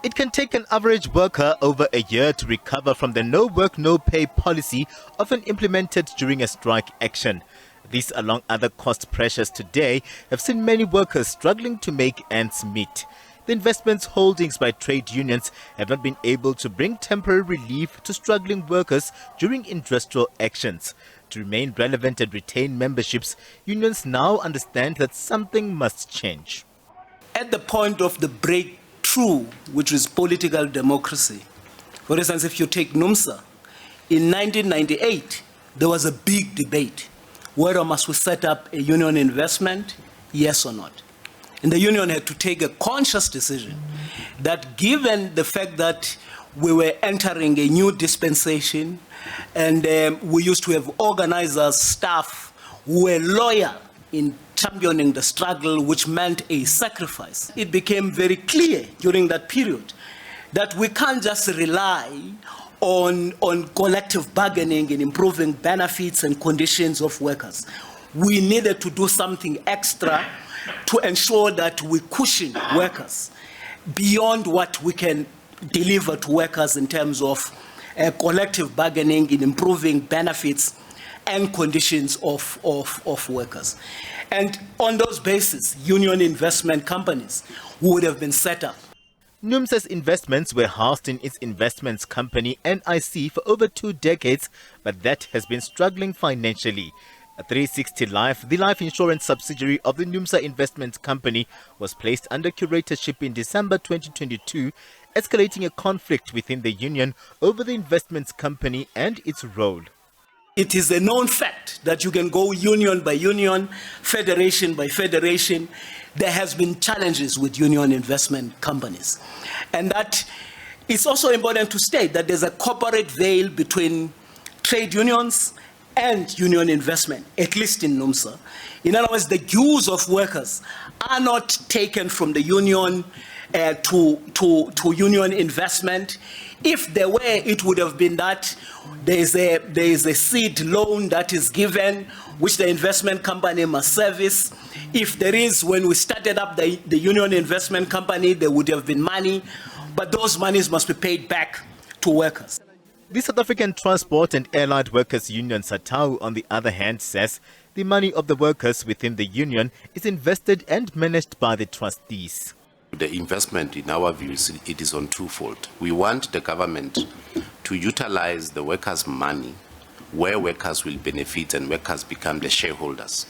It can take an average worker over a year to recover from the no work, no pay policy often implemented during a strike action. These, along other cost pressures today, have seen many workers struggling to make ends meet. The investments holdings by trade unions have not been able to bring temporary relief to struggling workers during industrial actions. To remain relevant and retain memberships, unions now understand that something must change. At the point of the breakthrough, which is political democracy, for instance, if you take NUMSA, in 1998, there was a big debate. Whether must we set up a union investment, yes or not? And the union had to take a conscious decision that given the fact that we were entering a new dispensation and we used to have organizers, staff who were loyal in championing the struggle, which meant a sacrifice. It became very clear during that period that we can't just rely on collective bargaining and improving benefits and conditions of workers. We needed to do something extra to ensure that we cushion workers beyond what we can deliver to workers in terms of collective bargaining in improving benefits and conditions of workers. And on those bases, union investment companies would have been set up. NUMSA's investments were housed in its investments company NIC for over 2 decades, but that has been struggling financially. 360 Life, the life insurance subsidiary of the NUMSA Investment Company, was placed under curatorship in December 2022, escalating a conflict within the union over the investments company and its role. It is a known fact that you can go union by union, federation by federation. There has been challenges with union investment companies. And that it's also important to state that there's a corporate veil between trade unions and union investment, at least in NUMSA. In other words, the dues of workers are not taken from the union to union investment. If there were, it would have been that there is a seed loan that is given, which the investment company must service. If there is, when we started up the union investment company, there would have been money, but those monies must be paid back to workers. The South African Transport and Allied Workers Union, SATAU, on the other hand, says the money of the workers within the union is invested and managed by the trustees. The investment, in our views, it is on twofold. We want the government to utilize the workers' money where workers will benefit and workers become the shareholders.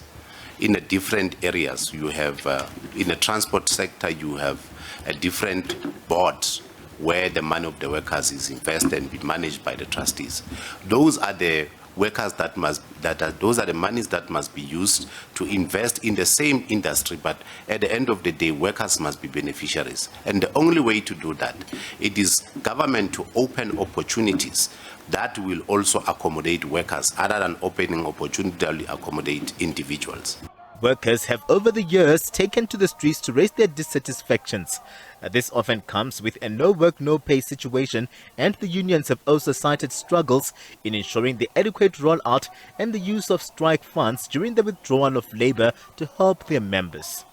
In the different areas, you have, in the transport sector, you have a different board where the money of the workers is invested and be managed by the trustees. Those are the workers those are the monies that must be used to invest in the same industry, but at the end of the day, workers must be beneficiaries. And the only way to do that, it is government to open opportunities that will also accommodate workers, other than opening opportunity that will accommodate individuals. Workers have over the years taken to the streets to raise their dissatisfactions. This often comes with a no work, no pay situation, and the unions have also cited struggles in ensuring the adequate rollout and the use of strike funds during the withdrawal of labor to help their members.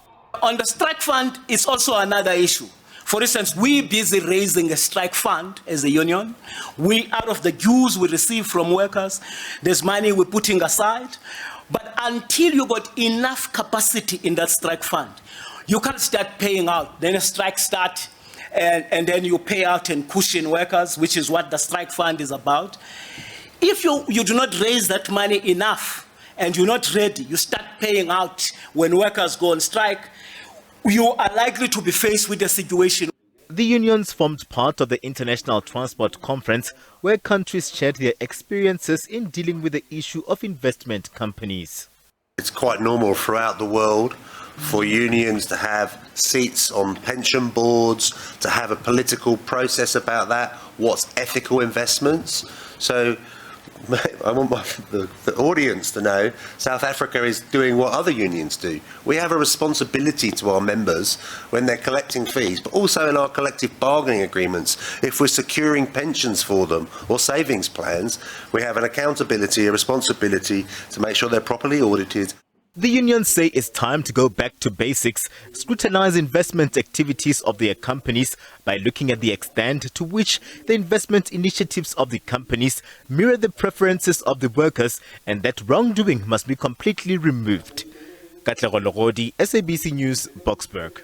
On the strike fund is also another issue. For instance, we're busy raising a strike fund as a union. Out of the dues we receive from workers, there's money we're putting aside. But until you got enough capacity in that strike fund, you can't start paying out. Then a strike starts, and then you pay out and cushion workers, which is what the strike fund is about. If you do not raise that money enough and you're not ready, you start paying out when workers go on strike, you are likely to be faced with a situation. The unions formed part of the International Transport Conference, where countries shared their experiences in dealing with the issue of investment companies. It's quite normal throughout the world for unions to have seats on pension boards, to have a political process about that, what's ethical investments. So I want the audience to know South Africa is doing what other unions do. We have a responsibility to our members when they're collecting fees, but also in our collective bargaining agreements. If we're securing pensions for them or savings plans, we have an accountability, a responsibility to make sure they're properly audited. The unions say it's time to go back to basics, scrutinize investment activities of their companies by looking at the extent to which the investment initiatives of the companies mirror the preferences of the workers, and that wrongdoing must be completely removed. Katlego, Legodi, SABC News, Boksburg.